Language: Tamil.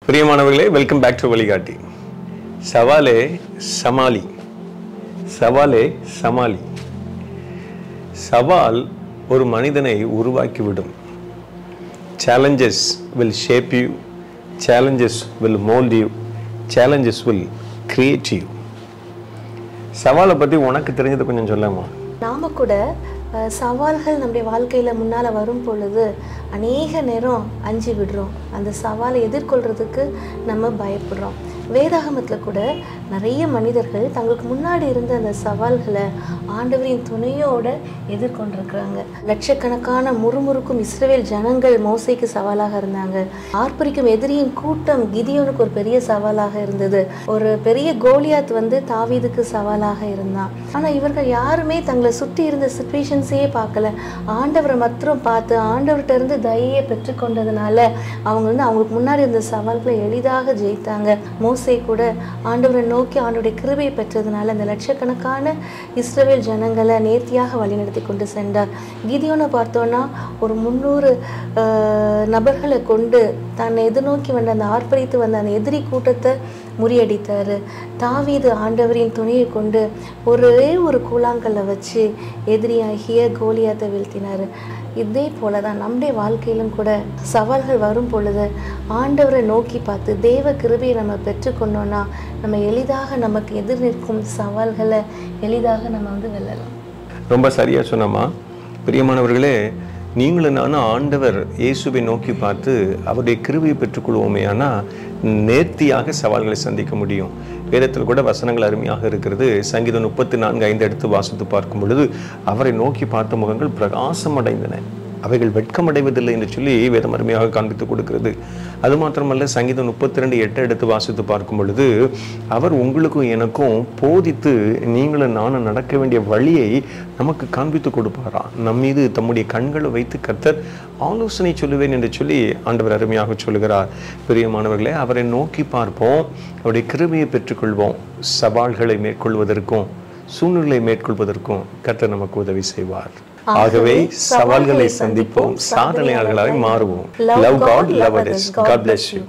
பிரியமானவர்களே, வெல்கம் பேக் டு வழிகாட்டி. சவாலே சமாளி. சவாலே சமாளி. சவால் ஒரு மனிதனை உருவாக்கிவிடும். Challenges will shape you. Challenges will mold you. Challenges will create you. சவாலை பற்றி உனக்கு தெரிஞ்சது கொஞ்சம் சொல்லாமா? நாம கூட சவால்கள் நம்முடைய வாழ்க்கையில் முன்னால் வரும் பொழுது அநேக நேரம் அஞ்சு விடுறோம். அந்த சவாலை எதிர்கொள்கிறதுக்கு நம்ம பயப்படுறோம். வேதாகமத்தில் கூட நிறைய மனிதர்கள் தங்களுக்கு முன்னாடி இருந்த அந்த சவால்களை ஆண்டவரின் துணையோடு எதிர்கொண்டிருக்கிறாங்க. லட்சக்கணக்கான முறுமுறுக்கும் இஸ்ரவேல் ஜனங்கள் மோசேக்கு சவாலாக இருந்தாங்க. ஆர்ப்பரிக்கும் எதிரியின் கூட்டம் கிதியோனுக்கு ஒரு பெரிய சவாலாக இருந்தது. ஒரு பெரிய கோலியாத் தாவீதுக்கு சவாலாக இருந்தான். ஆனால் இவர்கள் யாருமே தங்களை சுற்றி இருந்த சிச்சுவேஷன்ஸையே பார்க்கல. ஆண்டவரை மாத்திரம் பார்த்து ஆண்டவர்கிட்ட இருந்து தயையை பெற்றுக்கொண்டதுனால அவங்க அவங்களுக்கு முன்னாடி இருந்த சவால்களை எளிதாக ஜெயித்தாங்க. மோசே கூட ஆண்டவரை நோக்கி ஆண்டவருடைய கிருபையை பெற்றதுனால அந்த லட்சக்கணக்கான இஸ்ரவேல் ஜனங்களை நேர்த்தியாக வழிநடத்தி கொண்டு சென்றார். கிதியோனை பார்த்தோன்னா ஒரு 300 நபர்களை கொண்டு தன்னை எதிர்நோக்கி வந்த அந்த ஆர்ப்பரித்து வந்த அந்த எதிரி கூட்டத்தை முறியடித்தார். தாவீது ஆண்டவரின் துணையை கொண்டு ஒரே ஒரு கூழாங்கல்லை வச்சு எதிரியாகிய கோலியாத்தை வீழ்த்தினார். இதே போல தான் நம்முடைய வாழ்க்கையிலும் கூட சவால்கள் வரும் பொழுது ஆண்டவரை நோக்கி பார்த்து தேவ கிருபையை நம்ம பெற்றுக்கொண்டோன்னா நம்ம எளிதாக நமக்கு எதிர் நிற்கும் சவால்களை எளிதாக நம்ம வெல்லலாம். ரொம்ப சரியா சொன்னம்மா. பிரியமானவர்களே, நீங்களும் நானும் ஆண்டவர் இயேசுவை நோக்கி பார்த்து அவருடைய கிருபையை பெற்றுக்கொள்வோமே ஆனால் நேர்த்தியாக சவால்களை சந்திக்க முடியும். வேதத்தில் கூட வசனங்கள் அருமையாக இருக்கிறது. சங்கீதம் 34:5 எடுத்து வாசித்து பார்க்கும் பொழுது அவரை நோக்கி பார்த்த முகங்கள் பிரகாசம் அடைந்தன, அவைகள் வெட்கமடைவதில்லை என்று சொல்லி வேதம் அருமையாக காண்பித்து கொடுக்கிறது. அது மாத்திரமல்ல, சங்கீதம் 32:8 எடுத்து வாசித்து பார்க்கும் பொழுது அவர் உங்களுக்கும் எனக்கும் போதித்து நீங்களும் நானும் நடக்க வேண்டிய வழியை நமக்கு காண்பித்து கொடுப்பாராம். நம் மீது தம்முடைய கண்களை வைத்து கர்த்தர் ஆலோசனை சொல்லுவேன் என்று சொல்லி ஆண்டவர் அருமையாக சொல்லுகிறார். பிரியமானவர்களே, அவரை நோக்கி பார்ப்போம், அவருடைய கிருபையை பெற்றுக்கொள்வோம். சவால்களை மேற்கொள்வதற்கும் சூழ்நிலை மேற்கொள்வதற்கும் கர்த்தர் நமக்கு உதவி செய்வார். ஆகவே சவால்களை சந்திப்போம், சாதனையாளர்களாய் மாறுவோம். Love God, love others. God bless you.